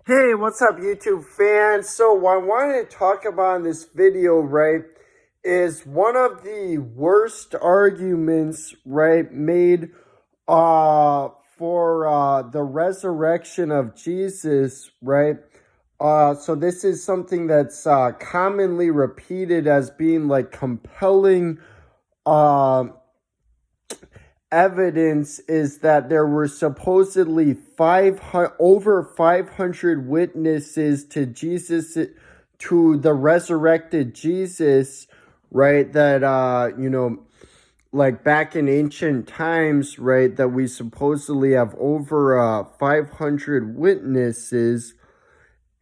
Hey, what's up, YouTube fans? So what I wanted to talk about in this video, right, is one of the worst arguments, right, made for the resurrection of Jesus, right? So this is something that's commonly repeated as being like compelling evidence is that there were supposedly over 500 witnesses to Jesus, to the resurrected Jesus, right? That like back in ancient times, right? That we supposedly have over 500 witnesses.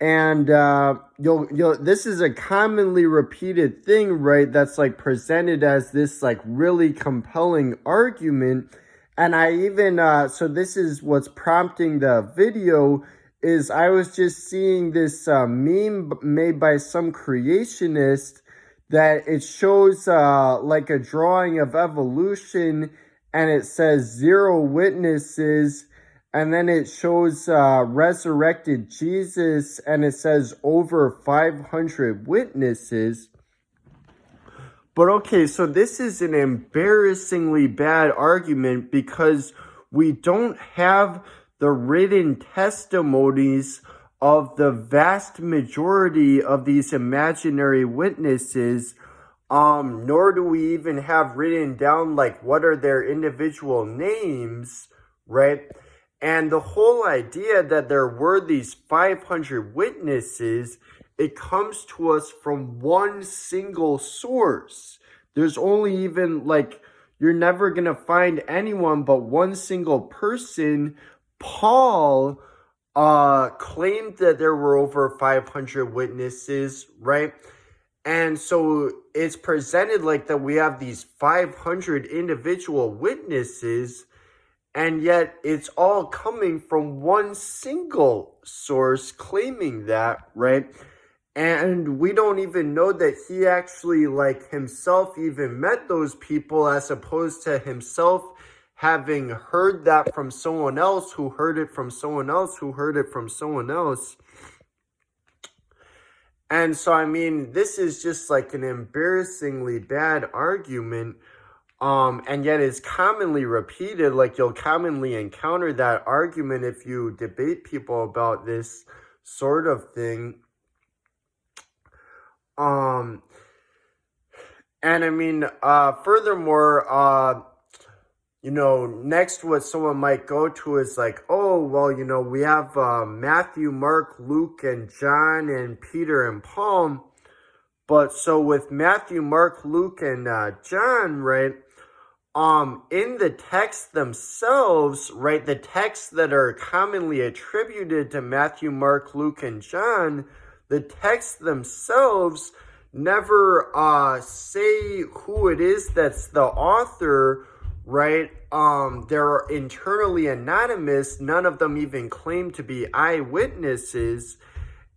And this is a commonly repeated thing, right? That's like presented as this like really compelling argument. And I even so this is what's prompting the video. Is I was just seeing this meme made by some creationist that it shows like a drawing of evolution, and it says 0 witnesses. And then it shows resurrected Jesus, and it says over 500 witnesses. But okay, so this is an embarrassingly bad argument because we don't have the written testimonies of the vast majority of these imaginary witnesses, nor do we even have written down like what are their individual names, right? And the whole idea that there were these 500 witnesses, it comes to us from one single source. There's only even like, you're never going to find anyone but one single person. Paul claimed that there were over 500 witnesses, right? And so it's presented like that we have these 500 individual witnesses, and yet it's all coming from one single source claiming that, right? And we don't even know that he actually like himself even met those people, as opposed to himself having heard that from someone else who heard it from someone else who heard it from someone else. And so, I mean, this is just like an embarrassingly bad argument. And yet it's commonly repeated. Like, you'll commonly encounter that argument if you debate people about this sort of thing. And I mean, furthermore, next what someone might go to is like, oh, well, we have Matthew, Mark, Luke, and John, and Peter, and Paul. But so with Matthew, Mark, Luke, and John, right, in the texts themselves, right, the texts that are commonly attributed to Matthew, Mark, Luke, and John, the texts themselves never say who it is that's the author, right? They're internally anonymous. None of them even claim to be eyewitnesses.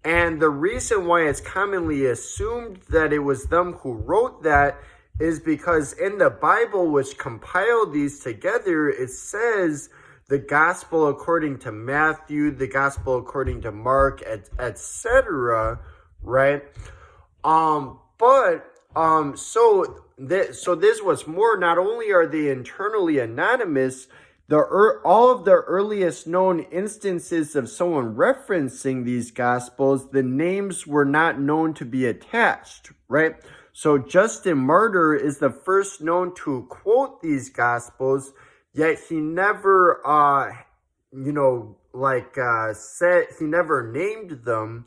And the reason why it's commonly assumed that it was them who wrote that is because in the Bible, which compiled these together, it says the gospel according to Matthew, the gospel according to Mark, etc., right? So this was more, not only are they internally anonymous, all of the earliest known instances of someone referencing these gospels, the names were not known to be attached, right? So Justin Martyr is the first known to quote these gospels, yet he never, said, he never named them.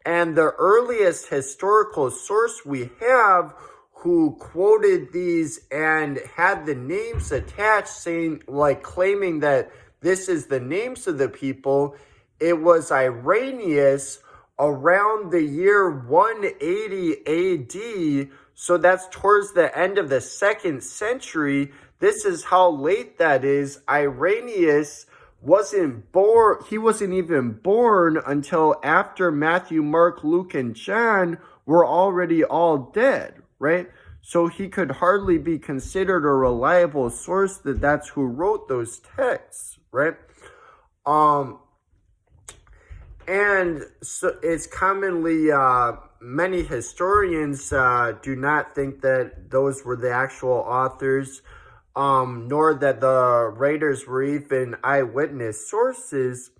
And the earliest historical source we have who quoted these and had the names attached, saying, like, claiming that this is the names of the people, it was Irenaeus around the year 180 AD. So that's towards the end of the 2nd century. This is how late that is. Irenaeus wasn't even born until after Matthew, Mark, Luke, and John were already all dead, right? So he could hardly be considered a reliable source that's who wrote those texts, right? And so it's commonly, many historians do not think that those were the actual authors, nor that the writers were even eyewitness sources.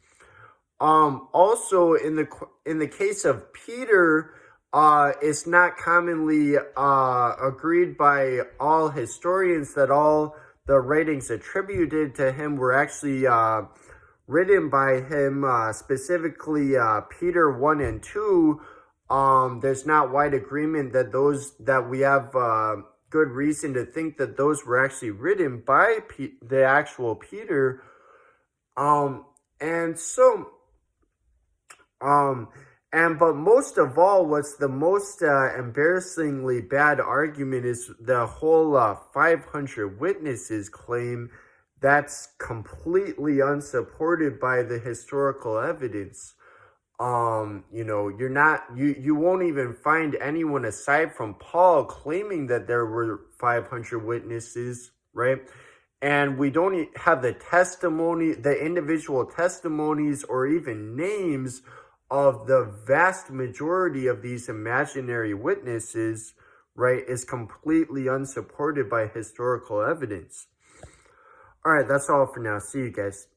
Also, in the case of Peter, it's not commonly agreed by all historians that all the writings attributed to him were actually written by him, specifically Peter 1 and 2. There's not wide agreement that we have good reason to think that those were actually written by the actual Peter. And so, but most of all, what's the most embarrassingly bad argument is the whole 500 witnesses claim. That's completely unsupported by the historical evidence. You won't even find anyone aside from Paul claiming that there were 500 witnesses, right? And we don't have the individual testimonies or even names of the vast majority of these imaginary witnesses, right, is completely unsupported by historical evidence. All right, that's all for now. See you guys.